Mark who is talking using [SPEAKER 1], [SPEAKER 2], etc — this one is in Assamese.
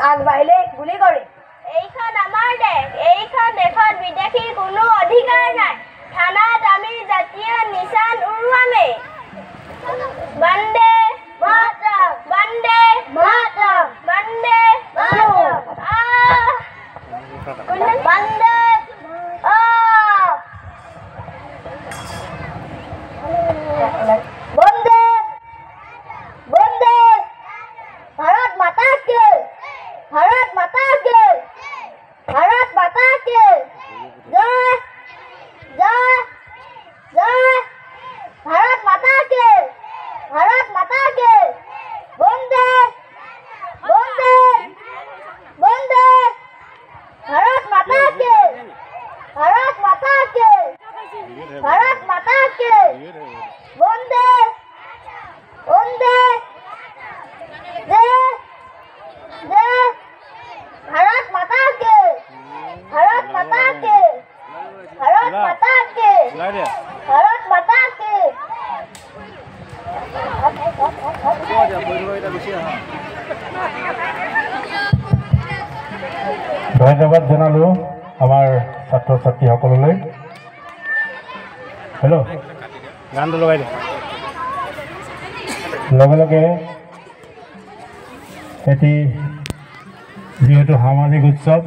[SPEAKER 1] আগবাঢ়িলে গুলি কৰি
[SPEAKER 2] এইখন আমাৰ দেশ এইখন দেশত বিদেশীৰ কোনো অধিকাৰ নাই থানাত আমি জাতীয় নিশান উৰুৱামেই বন্দে মাতৰম বন্দে মাতৰম বন্দে মাতৰম বন্দে
[SPEAKER 1] বন্দে বন্দে ভাৰত মাতা কি ভাৰত মাতা কি ভাৰত মাতা কি জয় জয় জয় ভাৰত মাতা কি ভাৰত মাতা কি বন্দে বন্দে বন্দে ভাৰত মাতা কি ভাৰত মাতা কি ভাৰত মাতা কি বন্দে বন্দে জয় জয় ভাৰত মাতা কি ভাৰত মাতা কি ভাৰত মাতা কি ভাৰত মাতা কি
[SPEAKER 3] ধন্যবাদ জনালো আমাৰ ছাত্ৰ ছাত্ৰীসকললৈ হেল্ল' গানটো লগাই দে লগে লগে এটি যিহেতু সামাজিক উৎসৱ